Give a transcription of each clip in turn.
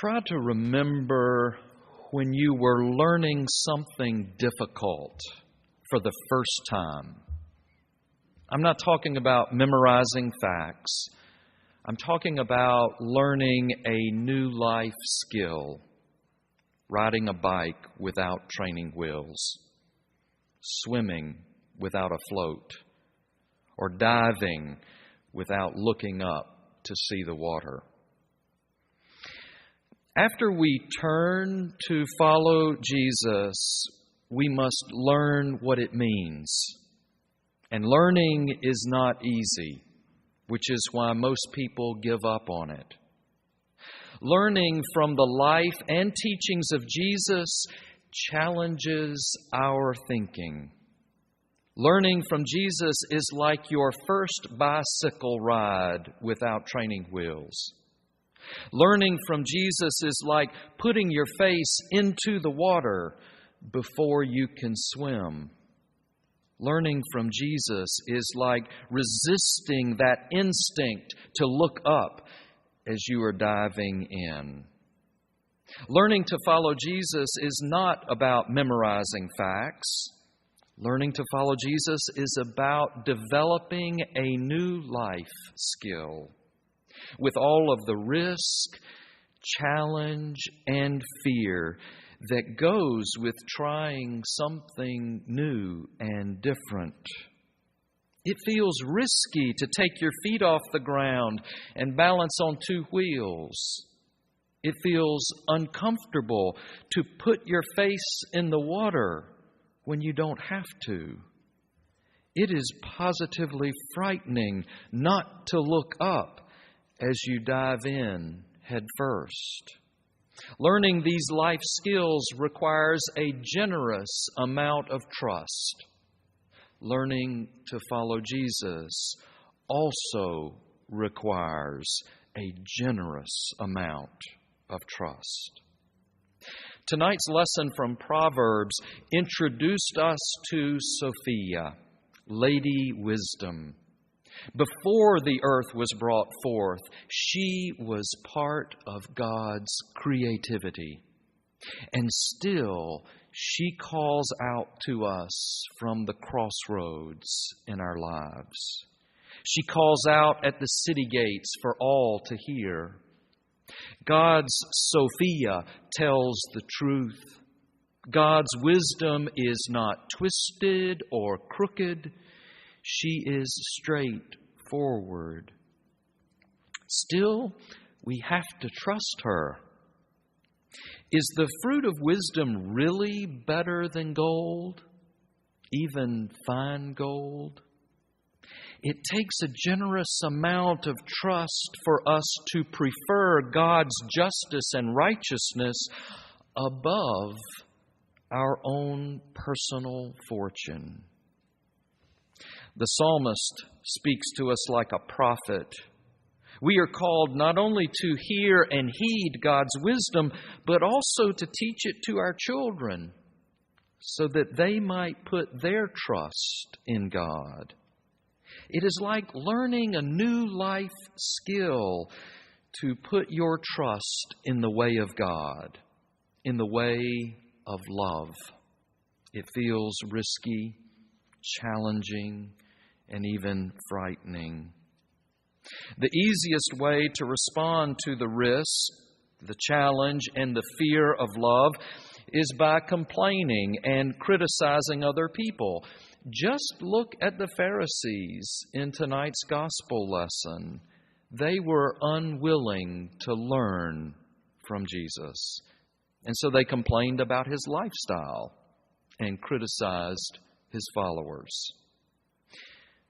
Try to remember when you were learning something difficult for the first time. I'm not talking about memorizing facts. I'm talking about learning a new life skill. Riding a bike without training wheels. Swimming without a float. Or diving without looking up to see the water. After we turn to follow Jesus, we must learn what it means. And learning is not easy, which is why most people give up on it. Learning from the life and teachings of Jesus challenges our thinking. Learning from Jesus is like your first bicycle ride without training wheels. Learning from Jesus is like putting your face into the water before you can swim. Learning from Jesus is like resisting that instinct to look up as you are diving in. Learning to follow Jesus is not about memorizing facts. Learning to follow Jesus is about developing a new life skill with all of the risk, challenge, and fear that goes with trying something new and different. It feels risky to take your feet off the ground and balance on two wheels. It feels uncomfortable to put your face in the water when you don't have to. It is positively frightening not to look up as you dive in head first. Learning these life skills requires a generous amount of trust. Learning to follow Jesus also requires a generous amount of trust. Tonight's lesson from Proverbs introduced us to Sophia, Lady Wisdom. Before the earth was brought forth, she was part of God's creativity. And still, she calls out to us from the crossroads in our lives. She calls out at the city gates for all to hear. God's Sophia tells the truth. God's wisdom is not twisted or crooked. She is straightforward. Still, we have to trust her. Is the fruit of wisdom really better than gold? Even fine gold? It takes a generous amount of trust for us to prefer God's justice and righteousness above our own personal fortune. The psalmist speaks to us like a prophet. We are called not only to hear and heed God's wisdom, but also to teach it to our children so that they might put their trust in God. It is like learning a new life skill to put your trust in the way of God, in the way of love. It feels risky, challenging, and even frightening. The easiest way to respond to the risk, the challenge, and the fear of love is by complaining and criticizing other people. Just look at the Pharisees in tonight's gospel lesson. They were unwilling to learn from Jesus. And so they complained about his lifestyle and criticized his followers.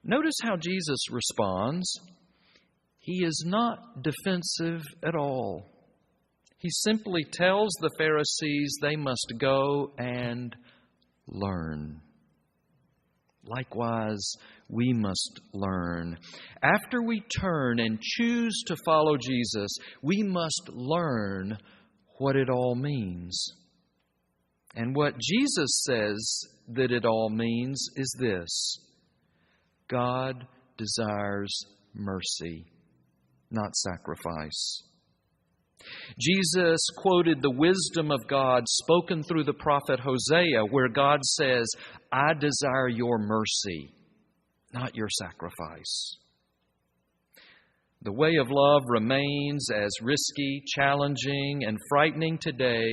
Notice how Jesus responds. He is not defensive at all. He simply tells the Pharisees they must go and learn. Likewise, we must learn. After we turn and choose to follow Jesus, we must learn what it all means. And what Jesus says that it all means is this: God desires mercy, not sacrifice. Jesus quoted the wisdom of God spoken through the prophet Hosea, where God says, "I desire your mercy, not your sacrifice." The way of love remains as risky, challenging, and frightening today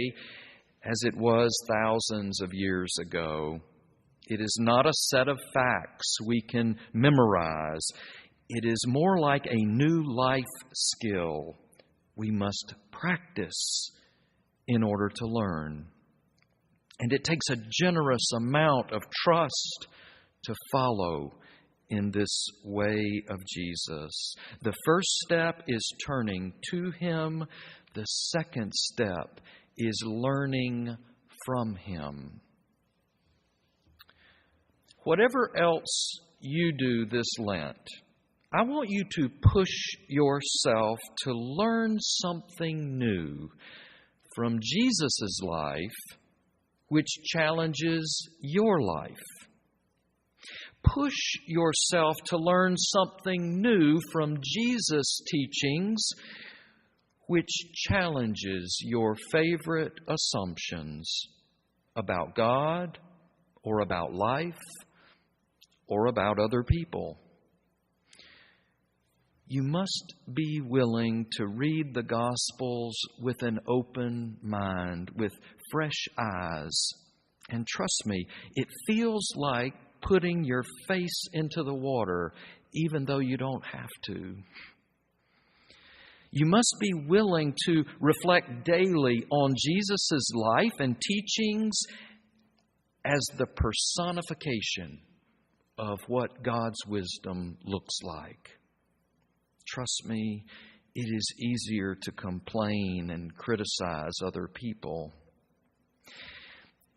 as it was thousands of years ago. It is not a set of facts we can memorize. It is more like a new life skill we must practice in order to learn. And it takes a generous amount of trust to follow in this way of Jesus. The first step is turning to Him. The second step is learning from Him. Whatever else you do this Lent, I want you to push yourself to learn something new from Jesus' life, which challenges your life. Push yourself to learn something new from Jesus' teachings, which challenges your favorite assumptions about God or about life or about other people. You must be willing to read the Gospels with an open mind, with fresh eyes. And trust me, it feels like putting your face into the water, even though you don't have to. You must be willing to reflect daily on Jesus' life and teachings as the personification of what God's wisdom looks like. Trust me, it is easier to complain and criticize other people.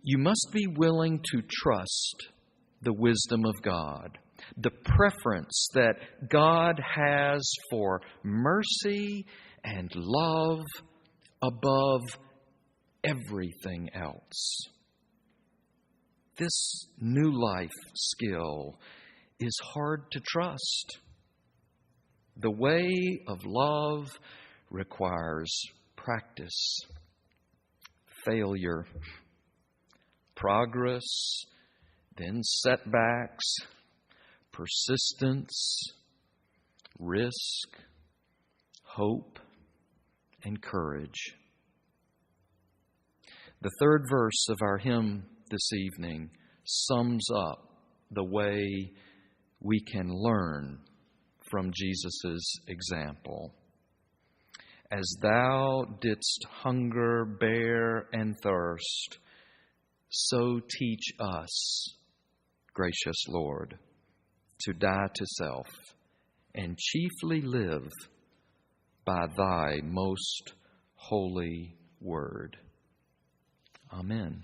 You must be willing to trust the wisdom of God, the preference that God has for mercy and love above everything else. This new life skill is hard to trust. The way of love requires practice, failure, progress, then setbacks, persistence, risk, hope, and courage. The third verse of our hymn this evening sums up the way we can learn from Jesus' example. As thou didst hunger, bear, and thirst, so teach us, gracious Lord, to die to self and chiefly live by thy most holy word. Amen.